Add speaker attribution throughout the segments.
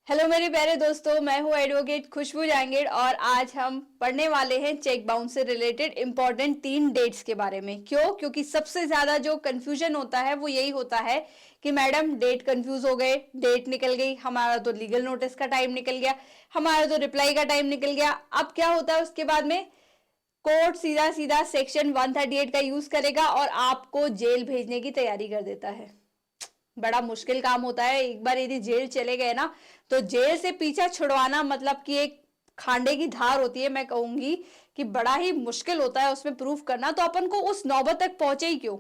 Speaker 1: Hello मेरे प्यारे दोस्तों, मैं हूँ एडवोकेट खुशबू जहांगीर और आज हम पढ़ने वाले हैं चेक बाउंस से रिलेटेड इंपॉर्टेंट 3 डेट्स के बारे में। क्यों? क्योंकि सबसे ज्यादा जो कंफ्यूजन होता है वो यही होता है कि मैडम डेट कंफ्यूज हो गए, डेट निकल गई, हमारा तो लीगल नोटिस का टाइम निकल गया, हमारा तो रिप्लाई का टाइम निकल गया। अब क्या होता है उसके बाद में? कोर्ट सीधा सीधा सेक्शन 138 का यूज करेगा और आपको जेल भेजने की तैयारी कर देता है। बड़ा मुश्किल काम होता है। एक बार यदि जेल चले गए ना, तो जेल से पीछा छुड़वाना मतलब कि एक खांडे की धार होती है। मैं कहूंगी कि बड़ा ही मुश्किल होता है उसमें प्रूफ करना। तो अपन को उस नौबत तक पहुंचे ही क्यों?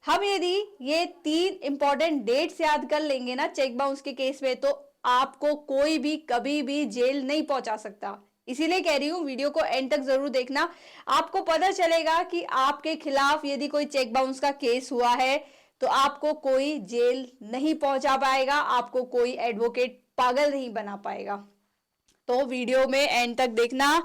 Speaker 1: हम यदि ये 3 इंपॉर्टेंट डेट्स याद कर लेंगे ना चेक बाउंस के केस में, तो आपको कोई भी कभी भी जेल नहीं पहुंचा सकता। इसीलिए कह रही हूं वीडियो को एंड तक जरूर देखना। आपको पता चलेगा कि आपके खिलाफ यदि कोई चेक बाउंस का केस हुआ है तो आपको कोई जेल नहीं पहुंचा पाएगा, आपको कोई एडवोकेट पागल नहीं बना पाएगा। तो वीडियो में एंड तक देखना।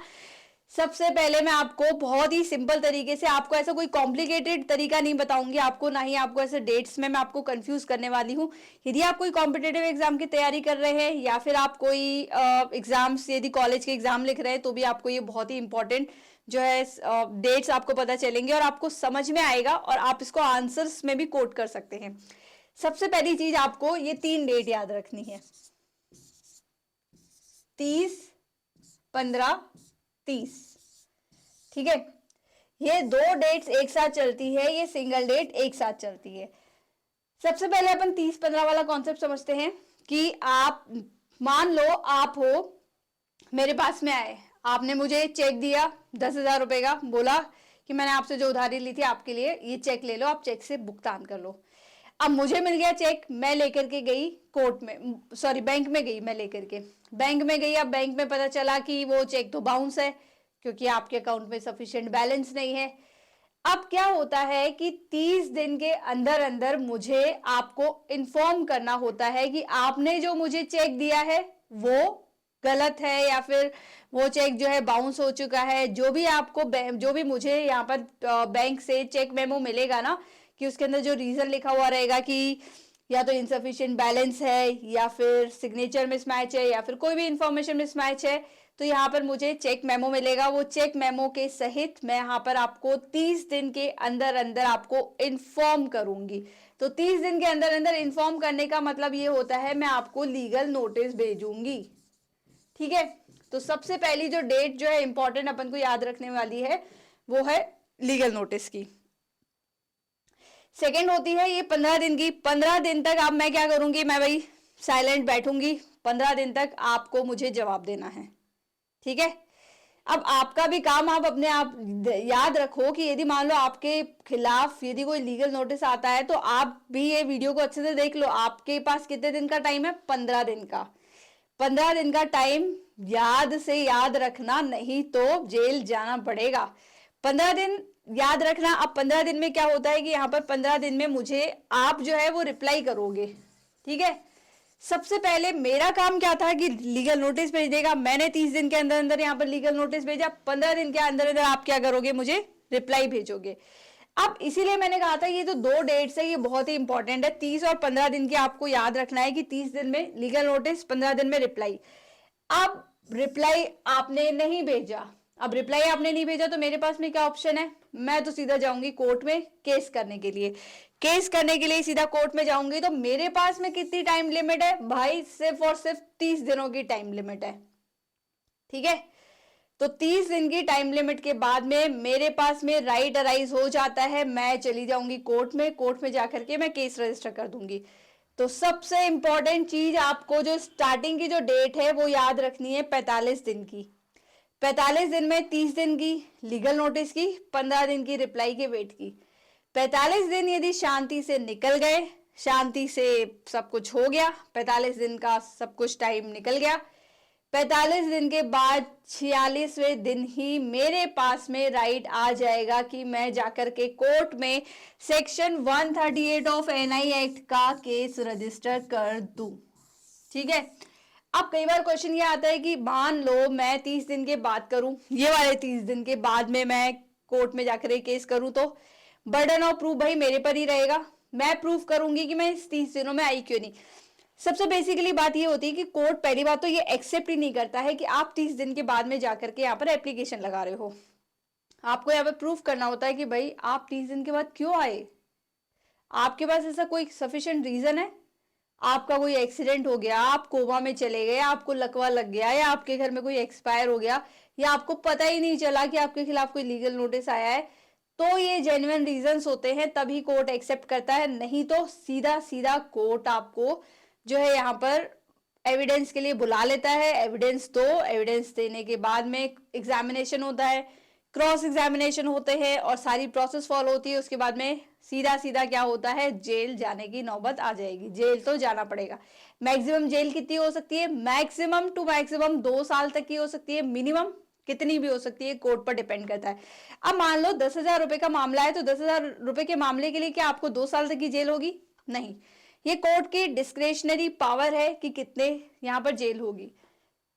Speaker 1: सबसे पहले मैं आपको बहुत ही सिंपल तरीके से, आपको ऐसा कोई कॉम्प्लिकेटेड तरीका नहीं बताऊंगी आपको, ना ही आपको ऐसे डेट्स में मैं आपको कंफ्यूज करने वाली हूँ। यदि आप कोई कॉम्पिटेटिव एग्जाम की तैयारी कर रहे हैं या फिर आप कोई एग्जाम्स, यदि कॉलेज के एग्जाम लिख रहे हैं, तो भी आपको ये बहुत ही इंपॉर्टेंट जो है डेट्स आपको पता चलेंगे और आपको समझ में आएगा और आप इसको आंसर्स में भी कोट कर सकते हैं। सबसे पहली चीज, आपको ये 3 डेट याद रखनी है: 30, 15, 30। ठीक है, ये 2 डेट्स एक साथ चलती है, ये सिंगल डेट एक साथ चलती है। सबसे पहले अपन 30-15 वाला कॉन्सेप्ट समझते हैं कि आप मान लो आप हो, मेरे पास में आए, आपने मुझे चेक दिया 10,000 रुपए का, बोला कि मैंने आपसे जो उधारी ली थी आपके लिए ये चेक ले लो, आप चेक से भुगतान कर लो। अब मुझे मिल गया चेक, मैं लेकर के गई कोर्ट में, सॉरी बैंक में गई, मैं लेकर के बैंक में गई। अब बैंक में पता चला कि वो चेक तो बाउंस है क्योंकि आपके अकाउंट में सफिशिएंट बैलेंस नहीं है। अब क्या होता है कि 30 दिन के अंदर अंदर मुझे आपको इन्फॉर्म करना होता है कि आपने जो मुझे चेक दिया है वो गलत है या फिर वो चेक जो है बाउंस हो चुका है। जो भी आपको, जो भी मुझे यहाँ पर बैंक से चेक मेमो मिलेगा ना, कि उसके अंदर जो रीजन लिखा हुआ रहेगा कि या तो इनसफिशिएंट बैलेंस है या फिर सिग्नेचर मिसमैच है या फिर कोई भी इंफॉर्मेशन मिसमैच है, तो यहाँ पर मुझे चेक मेमो मिलेगा। वो चेक मेमो के सहित मैं यहाँ पर आपको 30 दिन के अंदर अंदर आपको इन्फॉर्म करूंगी। तो 30 दिन के अंदर अंदर इन्फॉर्म करने का मतलब ये होता है मैं आपको लीगल नोटिस भेजूंगी। ठीक है, तो सबसे पहली जो डेट जो है इंपॉर्टेंट अपन को याद रखने वाली है वो है लीगल नोटिस की। सेकेंड होती है ये 15 दिन की। 15 दिन तक अब मैं क्या करूंगी, मैं भाई साइलेंट बैठूंगी। 15 दिन तक आपको मुझे जवाब देना है। ठीक है, अब आपका भी काम, आप अपने आप याद रखो कि यदि मान लो आपके खिलाफ यदि कोई लीगल नोटिस आता है, तो आप भी ये वीडियो को अच्छे से देख लो। आपके पास कितने दिन का टाइम है? 15 दिन का। 15 दिन का टाइम याद से याद रखना, नहीं तो जेल जाना पड़ेगा। 15 दिन याद रखना। अब 15 दिन में क्या होता है कि यहाँ पर 15 दिन में मुझे आप जो है वो रिप्लाई करोगे। ठीक है, सबसे पहले मेरा काम क्या था कि लीगल नोटिस भेज देगा। मैंने 30 दिन के अंदर अंदर यहाँ पर लीगल नोटिस भेजा। 15 दिन के अंदर अंदर आप क्या करोगे? मुझे रिप्लाई भेजोगे। अब इसीलिए मैंने कहा था ये जो 2 डेट्स है ये बहुत ही इंपॉर्टेंट है। 30 और 15 दिन की आपको याद रखना है कि 30 दिन में लीगल नोटिस, 15 दिन में रिप्लाई। अब रिप्लाई आपने नहीं भेजा, अब रिप्लाई आपने नहीं भेजा तो मेरे पास में क्या ऑप्शन है? मैं तो सीधा जाऊंगी कोर्ट में केस करने के लिए। केस करने के लिए सीधा कोर्ट में जाऊंगी। तो मेरे पास में कितनी टाइम लिमिट है भाई? सिर्फ और सिर्फ 30 दिनों की टाइम लिमिट है। ठीक है, तो 30 दिन की टाइम लिमिट के बाद में मेरे पास में राइट अराइज हो जाता है। मैं चली जाऊंगी कोर्ट में, कोर्ट में जाकर के मैं केस रजिस्टर कर दूंगी। तो सबसे इंपॉर्टेंट चीज, आपको जो स्टार्टिंग की जो डेट है वो याद रखनी है 45 दिन की। 45 दिन में 30 दिन की लीगल नोटिस की, 15 दिन की रिप्लाई के वेट की। 45 दिन यदि शांति से निकल गए, शांति से सब कुछ हो गया, 45 दिन का सब कुछ टाइम निकल गया, 45 दिन के बाद 46वें दिन ही मेरे पास में राइट आ जाएगा कि मैं जाकर के कोर्ट में सेक्शन 138 ऑफ एनआई एक्ट का केस रजिस्टर कर दूं। ठीक है, अब कई बार क्वेश्चन ये आता है कि मान लो मैं 30 दिन के बाद करूं, ये वाले 30 दिन के बाद में मैं कोर्ट में जाकर ये केस करूं, तो बर्डन ऑफ प्रूफ भाई मेरे पर ही रहेगा। मैं प्रूफ करूंगी कि मैं इस 30 दिनों में आई क्यों नहीं। सबसे बेसिकली बात ये होती है कि कोर्ट पहली बात तो ये एक्सेप्ट ही नहीं करता है कि आप 30 दिन के बाद में जाकर के यहाँ पर एप्लीकेशन लगा रहे हो। आपको यहाँ पर प्रूफ करना होता है कि भाई आप 30 दिन के बाद क्यों आए, आपके पास ऐसा कोई सफिशिएंट रीजन है, आपका कोई एक्सीडेंट हो गया, आप कोमा में चले गए, आपको लकवा लग गया, या आपके घर में कोई एक्सपायर हो गया, या आपको पता ही नहीं चला कि आपके खिलाफ कोई लीगल नोटिस आया है, तो ये जेन्युइन रीजंस होते हैं, तभी कोर्ट एक्सेप्ट करता है। नहीं तो सीधा सीधा कोर्ट आपको जो है यहाँ पर एविडेंस के लिए बुला लेता है, एविडेंस दो, एविडेंस देने के बाद में एग्जामिनेशन होता है, क्रॉस एग्जामिनेशन होते हैं और सारी प्रोसेस फॉलो होती है। उसके बाद में सीधा सीधा क्या होता है, जेल जाने की नौबत आ जाएगी, जेल तो जाना पड़ेगा। मैक्सिमम जेल कितनी हो सकती है, मैक्सिमम टू मैक्सिमम 2 साल तक की हो सकती है, मिनिमम कितनी भी हो सकती है, कोर्ट पर डिपेंड करता है। अब मान लो 10,000 रुपए का मामला है, तो 10,000 रुपए के मामले के लिए क्या आपको 2 साल तक की जेल होगी? नहीं, ये कोर्ट की डिस्क्रेशनरी पावर है कि कितने यहाँ पर जेल होगी।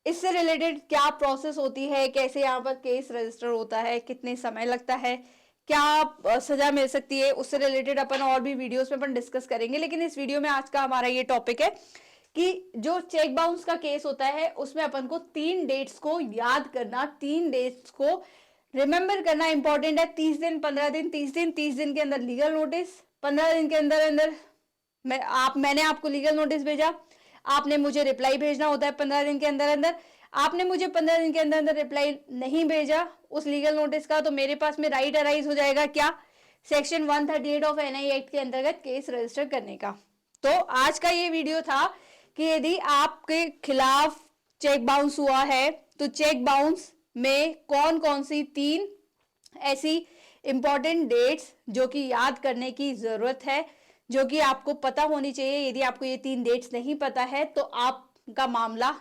Speaker 1: इससे रिलेटेड क्या प्रोसेस होती है, कैसे यहाँ पर केस रजिस्टर होता है, कितने समय लगता है, क्या सजा मिल सकती है, उससे रिलेटेड अपन और भी वीडियोस में अपन डिस्कस करेंगे। लेकिन इस वीडियो में आज का हमारा ये टॉपिक है कि जो चेक बाउंस का केस होता है उसमें अपन को 3 डेट्स को याद करना, 3 डेट्स को रिमेंबर करना इंपॉर्टेंट है। 30 दिन, 15 दिन, 30 दिन, 30 दिन के अंदर लीगल नोटिस, 15 दिन के अंदर अंदर मैंने आपको लीगल नोटिस भेजा, आपने मुझे रिप्लाई भेजना होता है 15 दिन के अंदर अंदर। आपने मुझे 15 दिन के अंदर अंदर रिप्लाई नहीं भेजा उस लीगल नोटिस का, तो मेरे पास में राइट अराइज हो जाएगा क्या, सेक्शन 138 ऑफ एनआई एक्ट के अंतर्गत केस रजिस्टर करने का। तो आज का ये वीडियो था कि यदि आपके खिलाफ चेक बाउंस हुआ है तो चेक बाउंस में कौन कौन सी 3 ऐसी इंपॉर्टेंट डेट्स जो कि याद करने की जरूरत है, जो कि आपको पता होनी चाहिए। यदि आपको ये 3 डेट्स नहीं पता है तो आपका मामला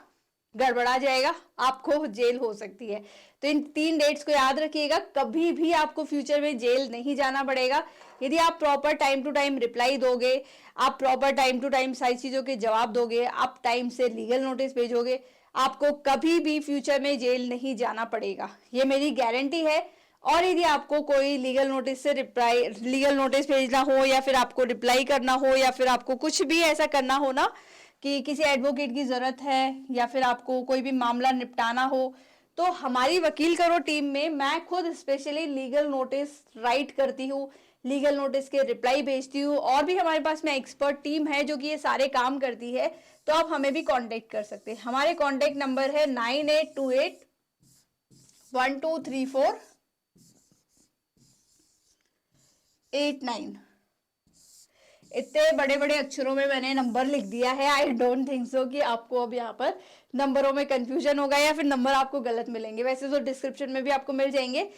Speaker 1: गड़बड़ा जाएगा, आपको जेल हो सकती है। तो इन 3 डेट्स को याद रखिएगा, कभी भी आपको फ्यूचर में जेल नहीं जाना पड़ेगा यदि आप proper time to time reply दोगे, आप प्रॉपर टाइम टू टाइम सारी चीजों के जवाब दोगे, आप टाइम से लीगल नोटिस भेजोगे, आपको कभी भी फ्यूचर में जेल नहीं जाना पड़ेगा, ये मेरी गारंटी है। और यदि आपको कोई लीगल नोटिस से रिप्लाई, लीगल नोटिस भेजना हो, या फिर आपको रिप्लाई करना हो, या फिर आपको कुछ भी ऐसा करना हो ना कि किसी एडवोकेट की जरूरत है, या फिर आपको कोई भी मामला निपटाना हो, तो हमारी वकील करो टीम में मैं खुद स्पेशली लीगल नोटिस राइट करती हूँ, लीगल नोटिस के रिप्लाई भेजती हूँ, और भी हमारे पास में एक्सपर्ट टीम है जो कि ये सारे काम करती है। तो आप हमें भी कांटेक्ट कर सकते हैं। हमारे कांटेक्ट नंबर है 9828123489। इतने बड़े बड़े अक्षरों में मैंने नंबर लिख दिया है, आई डोंट थिंक सो कि आपको अब यहाँ पर नंबरों में कंफ्यूजन होगा या फिर नंबर आपको गलत मिलेंगे। वैसे तो डिस्क्रिप्शन में भी आपको मिल जाएंगे,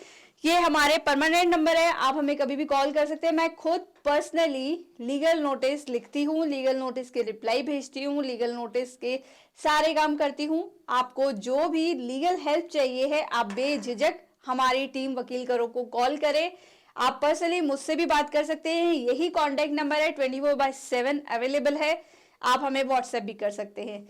Speaker 1: ये हमारे परमानेंट नंबर है, आप हमें कभी भी कॉल कर सकते हैं। मैं खुद पर्सनली लीगल नोटिस लिखती हूँ, लीगल नोटिस के रिप्लाई भेजती हूँ, लीगल नोटिस के सारे काम करती हूँ। आपको जो भी लीगल हेल्प चाहिए है आप बेझिझक हमारी टीम वकील करो को कॉल करें, आप पर्सनली मुझसे भी बात कर सकते हैं। यही कॉन्टेक्ट नंबर है, 24/7 अवेलेबल है, आप हमें व्हाट्सएप भी कर सकते हैं।